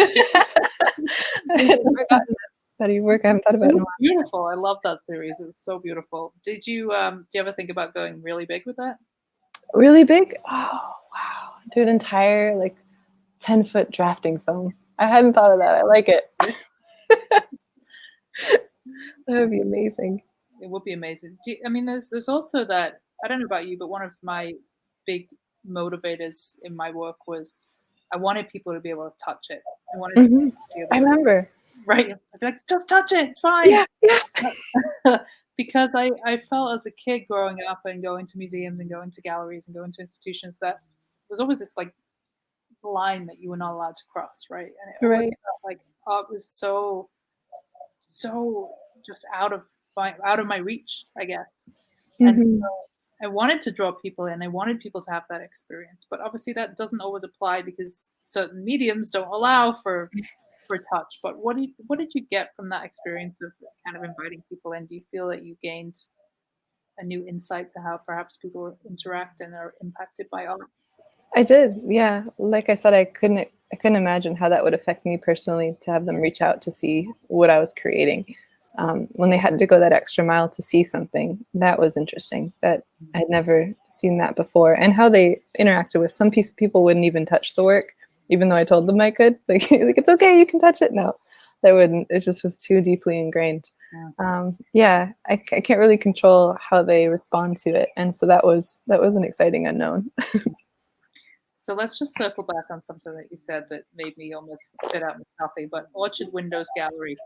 hadn't forgotten that body of work. I haven't thought about it in a while. Beautiful. I love that series. It was so beautiful. Did you do you ever think about going really big with that? Really big? Oh wow! Do an entire like 10-foot drafting film. I hadn't thought of that. I like it. That would be amazing. It would be amazing. I mean, there's also that, I don't know about you, but one of my big motivators in my work was I wanted people to be able to touch it. I wanted to be able I remember. Right. I'd be like, just touch it. It's fine. Yeah. Because I felt as a kid growing up and going to museums and going to galleries and going to institutions that there was always this like line that you were not allowed to cross, right? And it always Right. felt like art was so just out of my reach, I guess. And Hmm. so I wanted to draw people in. I wanted people to have that experience, but obviously that doesn't always apply because certain mediums don't allow for touch. But what did you get from that experience of kind of inviting people in? Do you feel that you gained a new insight to how perhaps people interact and are impacted by art? I did, yeah. Like I said, I couldn't imagine how that would affect me personally to have them reach out to see what I was creating. When they had to go that extra mile to see something, that was interesting. That I'd never seen that before, and how they interacted with some people wouldn't even touch the work, even though I told them I could. Like it's okay, you can touch it. No, they wouldn't. It just was too deeply ingrained. Yeah, I can't really control how they respond to it, and so that was an exciting unknown. So let's just circle back on something that you said that made me almost spit out my coffee, but Orchard Windows Gallery.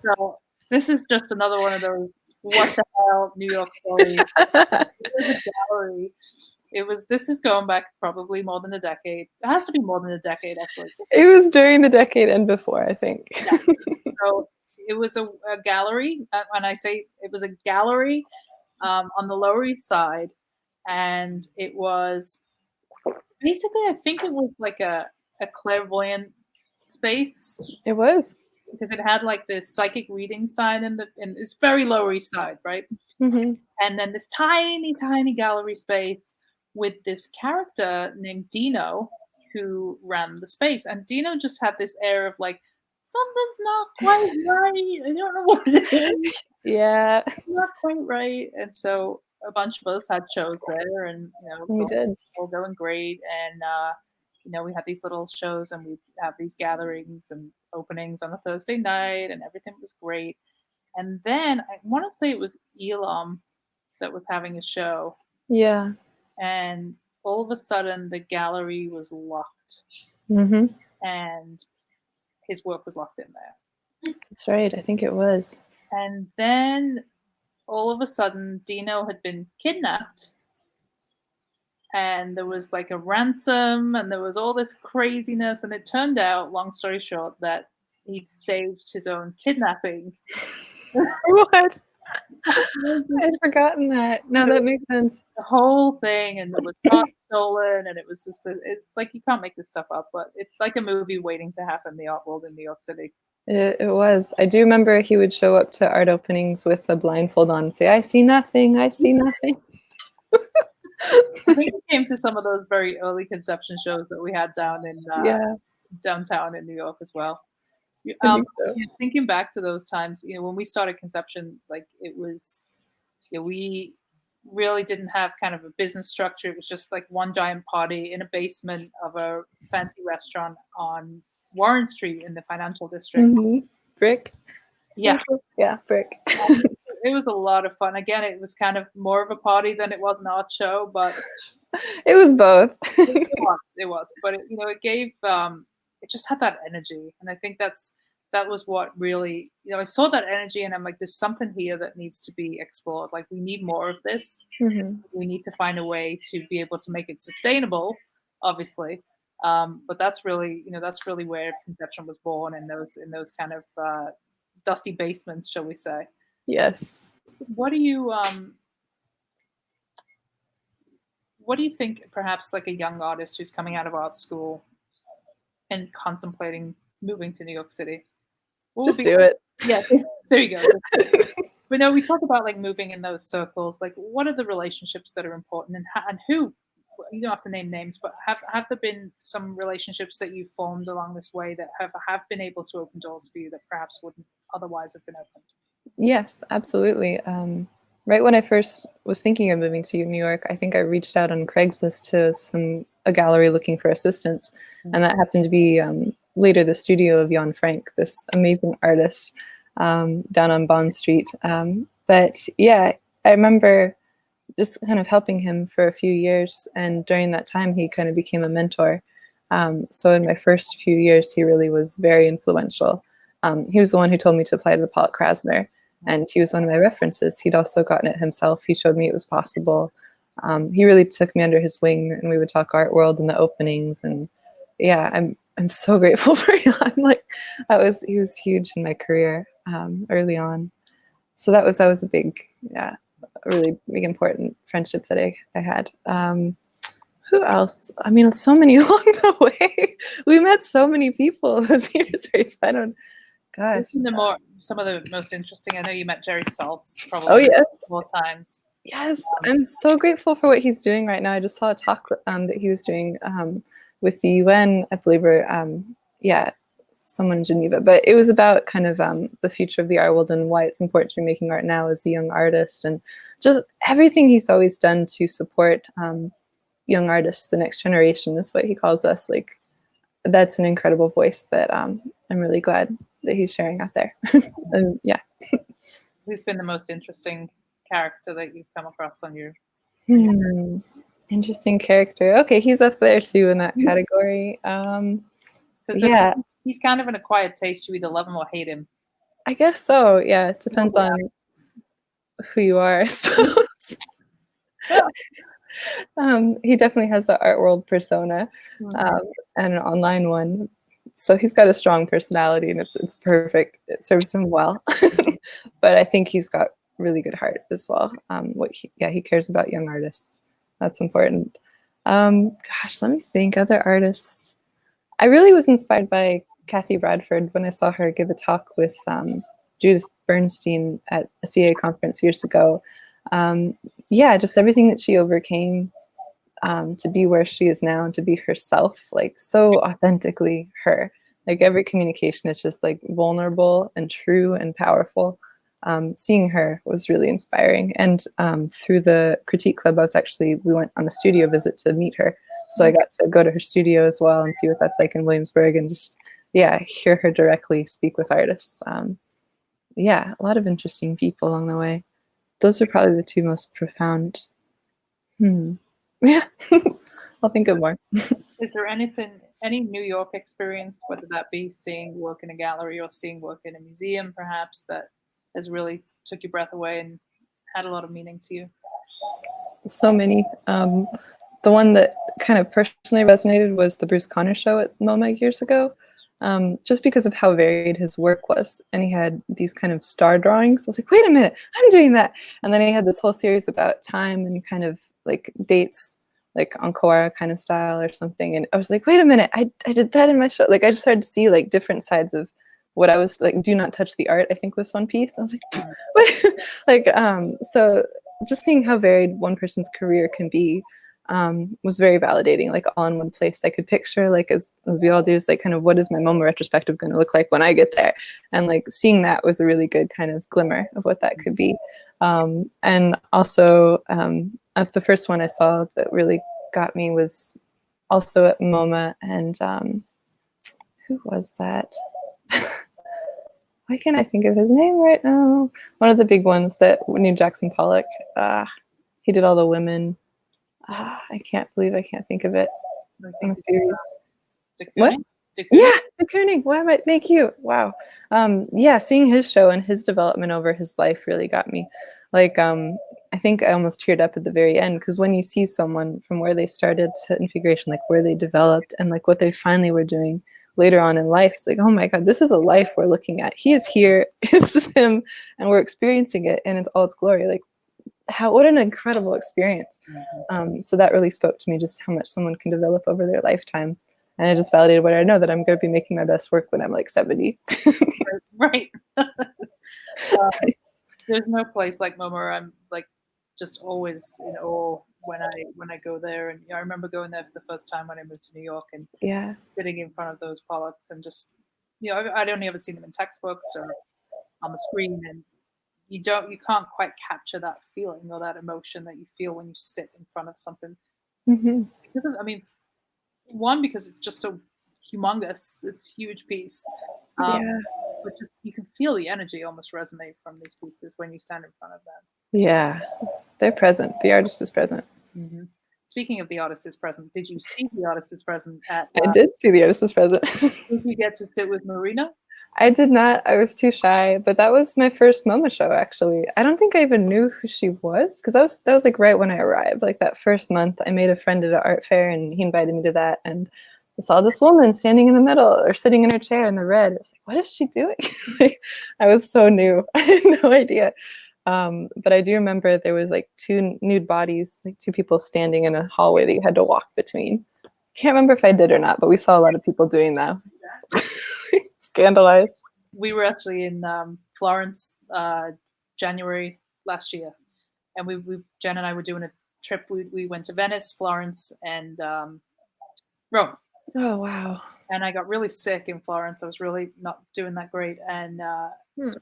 So this is just another one of those what the hell New York stories. It was a gallery. This is going back probably more than a decade. It has to be more than a decade actually. It was during the decade and before, I think. Yeah. So it was a gallery, and I say it was a gallery on the Lower East Side, and it was basically, I think it was like a clairvoyant space It was. because it had like this psychic reading sign in this very Lower East Side, right? Hmm. And then this tiny, tiny gallery space with this character named Dino who ran the space. And Dino just had this air of like, something's not quite right. I don't know what it is. Yeah, It's not quite right. And so a bunch of us had shows there, and it was we did. all going great. And we had these little shows, and we'd have these gatherings and openings on a Thursday night, and everything was great. And then I want to say it was Elam that was having a show, Yeah. and all of a sudden the gallery was locked, Hmm. and his work was locked in there. That's right. I think it was. And then all of a sudden, Dino had been kidnapped, and there was like a ransom, and there was all this craziness. And it turned out, long story short, that he'd staged his own kidnapping. What? I had forgotten that. No, that makes sense. The whole thing, and there was art stolen, and it was just, it's like you can't make this stuff up, but it's like a movie waiting to happen, the art world in New York City. It was. I do remember he would show up to art openings with a blindfold on and say, "I see nothing. I see nothing." I think it came to some of those very early conception shows that we had down in Yeah, downtown in New York as well. I think so. Thinking back to those times, when we started conception, like it was, we really didn't have kind of a business structure. It was just like one giant party in a basement of a fancy restaurant on Warren Street in the financial district. Mhm. Brick. Yeah. Yeah, brick. It was a lot of fun. Again, it was kind of more of a party than it was an art show, but It was both. it was. But it gave it just had that energy, and I think that was what really, I saw that energy, and I'm like, there's something here that needs to be explored. Like, we need more of this. Hmm. We need to find a way to be able to make it sustainable, obviously. But that's really where conception was born, in those kind of dusty basements, shall we say. Yes. What do you think, perhaps like a young artist who's coming out of art school and contemplating moving to New York City? Just do it. Yeah, there you go. But no, we talk about like moving in those circles. Like, what are the relationships that are important, and who? You don't have to name names, but have there been some relationships that you've formed along this way that have been able to open doors for you that perhaps wouldn't otherwise have been opened? Yes, absolutely. Right when I first was thinking of moving to New York, I think I reached out on Craigslist to a gallery looking for assistants, and that happened to be later the studio of Jan Frank, this amazing artist down on Bond Street. But yeah, I remember just kind of helping him for a few years, and during that time, he kind of became a mentor. So in my first few years, he really was very influential. He was the one who told me to apply to the Paul Krasner, and he was one of my references. He'd also gotten it himself. He showed me it was possible. He really took me under his wing, and we would talk art world in the openings, and yeah, I'm so grateful for Jan. Like he was huge in my career early on. So that was a big, yeah, a really big important friendship that I had. Who else? I mean, so many along the way. We met so many people those years, right? I don't. Gosh. Some of the most interesting. I know you met Jerry Saltz probably. Oh yes. 4 times. Yes, I'm so grateful for what he's doing right now. I just saw a talk that he was doing with the UN, I believe, or someone in Geneva. But it was about kind of the future of the art world and why it's important to be making art now as a young artist, and just everything he's always done to support young artists, the next generation is what he calls us. Like, that's an incredible voice that I'm really glad that he's sharing out there. And yeah. Who's been the most interesting character that you've come across on your interesting character? Okay, he's up there too in that category. Yeah, he's kind of an acquired taste. You either love him or hate him. I guess so. Yeah, it depends on who you are, I suppose. He definitely has the art world persona and an online one. So he's got a strong personality, and it's perfect. It serves him well. But I think he's got really good heart as well. He cares about young artists. That's important. Gosh, let me think. Other artists. I really was inspired by Kathy Bradford when I saw her give a talk with Judith Bernstein at a CA conference years ago. Just everything that she overcame to be where she is now and to be herself, like so authentically her. Like every communication is just like vulnerable and true and powerful. Seeing her was really inspiring. And through the Critique Club, we went on a studio visit to meet her. So I got to go to her studio as well and see what that's like in Williamsburg and just, hear her directly speak with artists. A lot of interesting people along the way. Those are probably the two most profound. Yeah, I'll think of more. Is there any New York experience, whether that be seeing work in a gallery or seeing work in a museum, perhaps, that has really took your breath away and had a lot of meaning to you? So many. The one that kind of personally resonated was the Bruce Conner show at MoMA years ago, just because of how varied his work was. And he had these kind of star drawings. I was like, wait a minute, I'm doing that. And then he had this whole series about time and kind of like dates, like Ankara kind of style or something. And I was like, wait a minute, I did that in my show. Like I just started to see like different sides of what I was like, do not touch the art, I think was one piece. I was like, what? So just seeing how varied one person's career can be was very validating, like all in one place. I could picture, like as we all do, is like kind of what is my MoMA retrospective going to look like when I get there? And like seeing that was a really good kind of glimmer of what that could be. And also at the first one I saw that really got me was also at MoMA, and who was that? Why can't I think of his name right now? One of the big ones that knew Jackson Pollock. He did all the women. I can't believe I can't think of it. What? Yeah, de Kooning. Why am I? Thank you. Wow. Seeing his show and his development over his life really got me. Like, I think I almost teared up at the very end, because when you see someone from where they started to Infiguration, like where they developed and like what they finally were doing later on in life, it's like, oh my God, this is a life we're looking at. He is here, this is him, and we're experiencing it in all its glory. Like, what an incredible experience. So that really spoke to me, just how much someone can develop over their lifetime. And it just validated what I know, that I'm going to be making my best work when I'm like 70. Right. There's no place like MoMA. I'm like just always in awe when I go there. And I remember going there for the first time when I moved to New York and sitting in front of those Pollocks and just, I'd only ever seen them in textbooks or on the screen, and you can't quite capture that feeling or that emotion that you feel when you sit in front of something. Mm-hmm. Because it's just so humongous. It's a huge piece. But just you can feel the energy almost resonate from these pieces when you stand in front of them. Yeah, they're present. The artist is present. Mm-hmm. Speaking of the artist is present, did you see the artist is present at? I did see the artist is present. Did you get to sit with Marina? I did not. I was too shy, but that was my first MoMA show, actually. I don't think I even knew who she was, because that was like right when I arrived, like that first month. I made a friend at an art fair, and he invited me to that, and saw this woman standing in the middle or sitting in her chair in the red. I was like, what is she doing? Like, I was so new. I had no idea. But I do remember there was like 2 nude bodies, like 2 people standing in a hallway that you had to walk between. Can't remember if I did or not, but we saw a lot of people doing that. Scandalized. We were actually in Florence January last year, and we Jen and I were doing a trip. We went to Venice, Florence, and Rome. Oh wow! And I got really sick in Florence. I was really not doing that great, and so,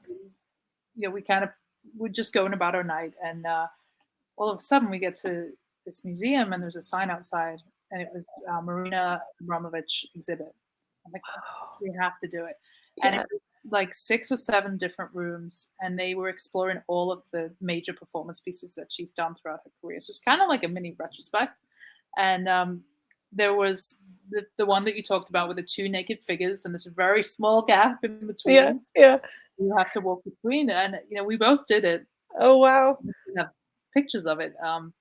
we kind of we're just going about our night, and all of a sudden we get to this museum, and there's a sign outside, and it was Marina Abramovich exhibit. I'm like, we have to do it. Yeah. And it was like 6 or 7 different rooms, and they were exploring all of the major performance pieces that she's done throughout her career. So it's kind of like a mini retrospect. And there was the one that you talked about with the 2 naked figures, and there's a very small gap in between. Yeah, yeah. You have to walk between, and we both did it. Oh wow! We have pictures of it. And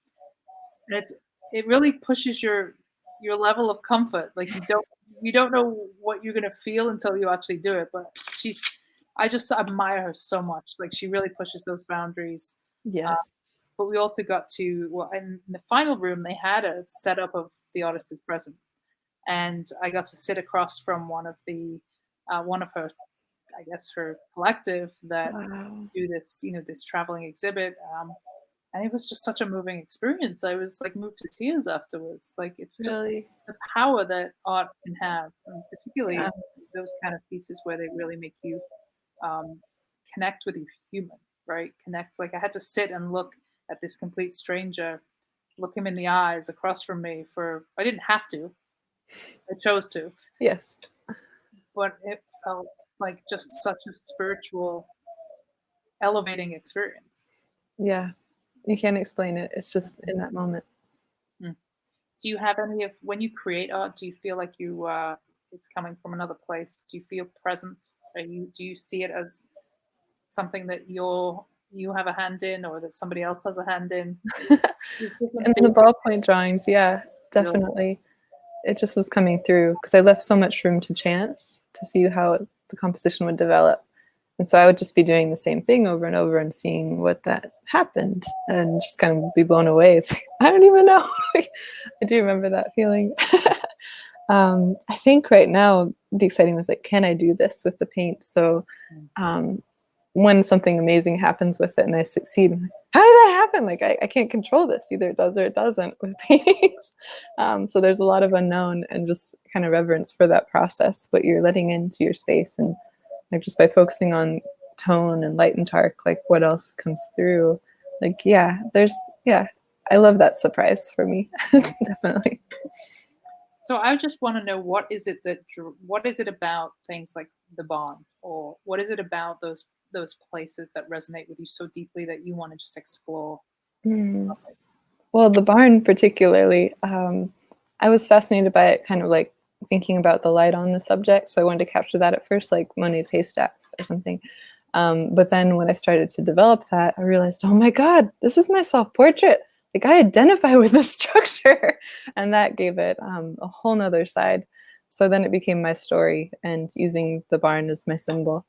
it really pushes your level of comfort. Like you don't know what you're gonna feel until you actually do it. But I just admire her so much. Like, she really pushes those boundaries. Yes. But we also got to, in the final room, they had a setup of The Artist is Present, and I got to sit across from one of her, I guess, her collective that do this, this traveling exhibit. And it was just such a moving experience. I was like moved to tears afterwards. Like, it's just the power that art can have, and particularly those kind of pieces where they really make you connect with your human, right? Connect. Like, I had to sit and look at this complete stranger, look him in the eyes across from me I didn't have to, I chose to. Yes. But it felt like just such a spiritual, elevating experience. Yeah. You can't explain it. It's just in that moment. Do you have when you create art, do you feel like it's coming from another place? Do you feel present? Do you see it as something that you have a hand in, or that somebody else has a hand in? In the ballpoint drawings, yeah, definitely. It just was coming through because I left so much room to chance to see how the composition would develop. And so I would just be doing the same thing over and over and seeing what that happened and just kind of be blown away. It's like, I don't even know. I do remember that feeling. I think right now the exciting was like, can I do this with the paint? So when something amazing happens with it and I succeed, I'm like, how did that happen? Like, I can't control this. Either it does or it doesn't with paintings. So there's a lot of unknown and just kind of reverence for that process, what you're letting into your space. And like, just by focusing on tone and light and dark, like what else comes through? Like, I love that surprise for me. Definitely. So I just want to know, what is it about things like the barn, or what is it about those places that resonate with you so deeply that you want to just explore? Well, the barn particularly, I was fascinated by it, kind of like thinking about the light on the subject. So I wanted to capture that at first, like Monet's haystacks or something. But then when I started to develop that, I realized, oh my God, this is my self-portrait. Like, I identify with this structure. And that gave it a whole nother side. So then it became my story, and using the barn as my symbol.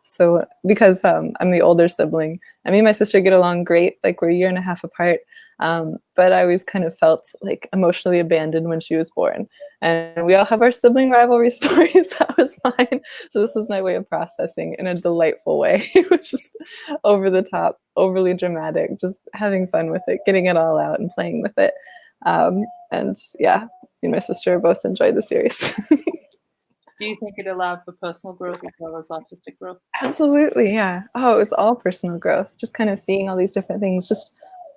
So because I'm the older sibling, I mean, my sister get along great, like we're a year and a half apart, but I always kind of felt like emotionally abandoned when she was born. And we all have our sibling rivalry stories. That was mine. So this was my way of processing in a delightful way. It was just over the top, overly dramatic, just having fun with it, getting it all out and playing with it. Me and my sister both enjoyed the series. Do you think it allowed for personal growth as well as artistic growth? Absolutely, yeah. Oh, it was all personal growth. Just kind of seeing all these different things. Just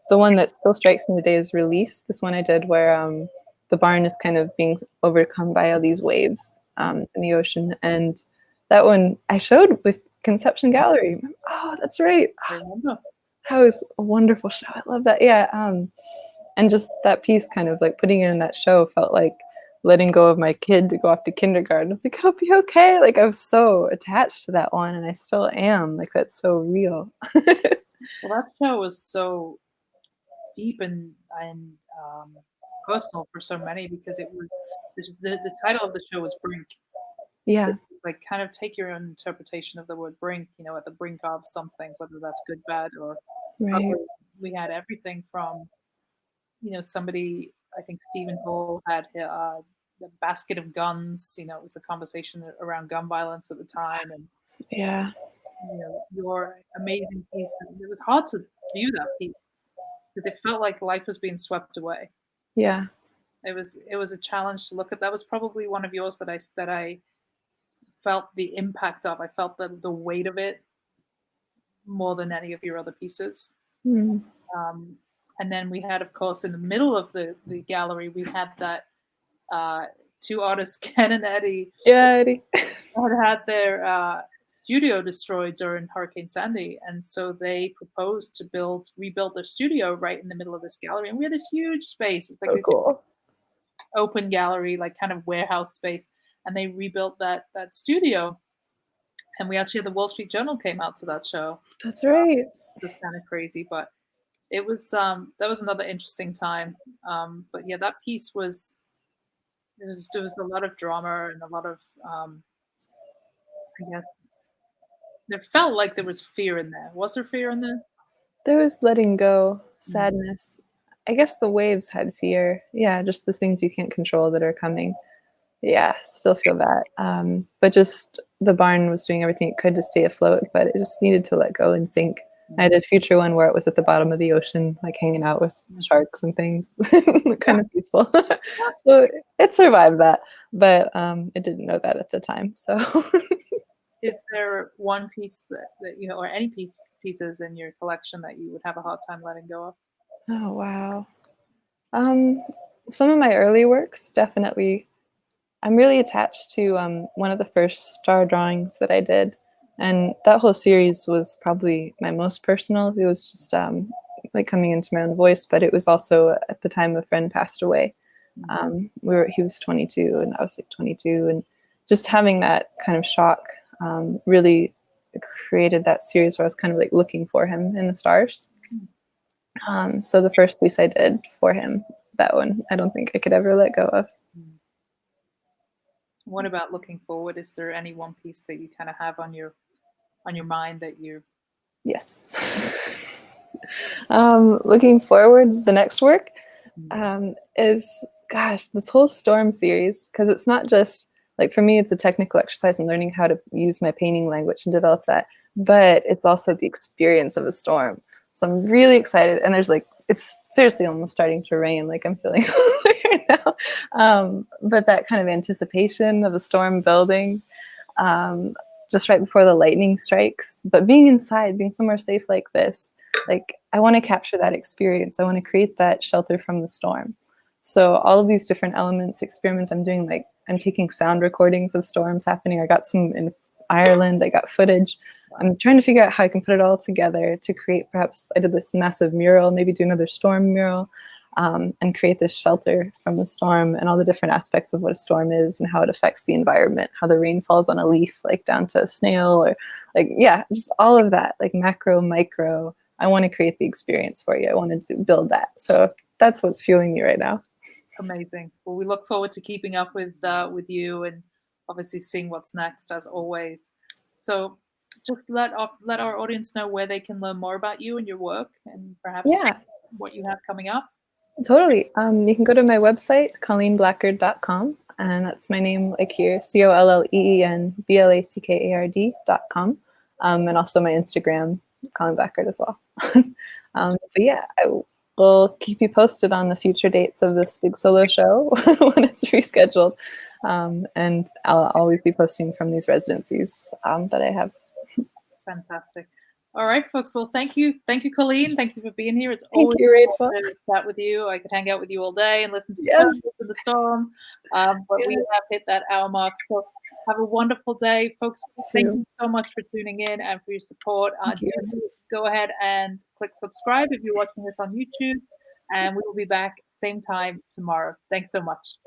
the one that still strikes me today is Release. This one I did where the barn is kind of being overcome by all these waves in the ocean. And that one I showed with Conception Gallery. Oh, that's right. I remember. That was a wonderful show. I love that. Yeah. And just that piece, kind of like putting it in that show, felt like letting go of my kid to go off to kindergarten. I was like, it'll be okay. Like, I was so attached to that one, and I still am. Like, that's so real. Well, that show was so deep and personal for so many because it was the title of the show was Brink. So Yeah. like kind of take your own interpretation of the word brink, at the brink of something, whether that's good, bad, or Right. ugly. We had everything from, somebody, I think Stephen Hall had the basket of guns, it was the conversation around gun violence at the time. And, Yeah. your amazing piece. It was hard to view that piece because it felt like life was being swept away. Yeah. It was a challenge to look at. That was probably one of yours that I felt the impact of. I felt the weight of it more than any of your other pieces. Mm. And then we had, of course, in the middle of the gallery, we had that two artists, Ken and Eddie, Yeah, Eddie. had their studio destroyed during Hurricane Sandy, and so they proposed to rebuild their studio right in the middle of this gallery. And we had this huge space. It's like So this cool. open gallery, like kind of warehouse space, and they rebuilt that studio. And we actually had the Wall Street Journal came out to that show. That's right. It was kind of crazy, but it was that was another interesting time. But yeah, that piece was there was a lot of drama and a lot of I guess there felt like there was fear in there. Was there fear in there? There was letting go, Mm. sadness. I guess the waves had fear. Yeah, just the things you can't control that are coming. Yeah, still feel that. But just the barn was doing everything it could to stay afloat, but it just needed to let go and sink. I had a future one where it was at the bottom of the ocean, like hanging out with sharks and things, kind of peaceful. So it survived that, but it didn't know that at the time. So Is there one piece that or any pieces in your collection that you would have a hard time letting go of? oh wow. Some of my early works, definitely. I'm really attached to one of the first star drawings that I did. And that whole series was probably my most personal. It was just like coming into my own voice, but it was also at the time a friend passed away. He was 22 and I was like 22. And just having that kind of shock really created that series where I was kind of like looking for him in the stars. So the first piece I did for him, that one, I don't think I could ever let go of. What about looking forward? Is there any one piece that you kind of have on your mind that you? Yes. Looking forward, the next work is, gosh, this whole storm series, because it's not just, like for me, it's a technical exercise in learning how to use my painting language and develop that, but it's also the experience of a storm. So I'm really excited. And it's seriously almost starting to rain, like I'm feeling right now. But that kind of anticipation of a storm building, just right before the lightning strikes, but being inside, being somewhere safe like this, like I want to capture that experience. I want to create that shelter from the storm. So all of these different elements, experiments I'm doing, like I'm taking sound recordings of storms happening. I got some in Ireland, I got footage. I'm trying to figure out how I can put it all together to create, perhaps I did this massive mural, maybe do another storm mural, and create this shelter from the storm and all the different aspects of what a storm is and how it affects the environment, how the rain falls on a leaf, like down to a snail, or like, yeah, just all of that, like macro, micro. I want to create the experience for you. I wanted to build that. So that's what's fueling me right now. Amazing. Well, we look forward to keeping up with you and obviously seeing what's next as always. So just let our audience know where they can learn more about you and your work and perhaps Yeah, what you have coming up. totally. You can go to my website, ColleenBlackard.com, and that's my name, like here, ColleenBlackard.com, and also my Instagram, Colleen Blackard as well. But yeah, I will keep you posted on the future dates of this big solo show when it's rescheduled, and I'll always be posting from these residencies that I have. Fantastic. All right, folks. Well, thank you, Colleen. Thank you for being here. It's Thank always you, Rachel. fun to chat with you. I could hang out with you all day and listen to Yes. the storm, but we have hit that hour mark. So have a wonderful day, folks. Thank you so much for tuning in and for your support. Go ahead and click subscribe if you're watching this on YouTube, and we will be back same time tomorrow. Thanks so much.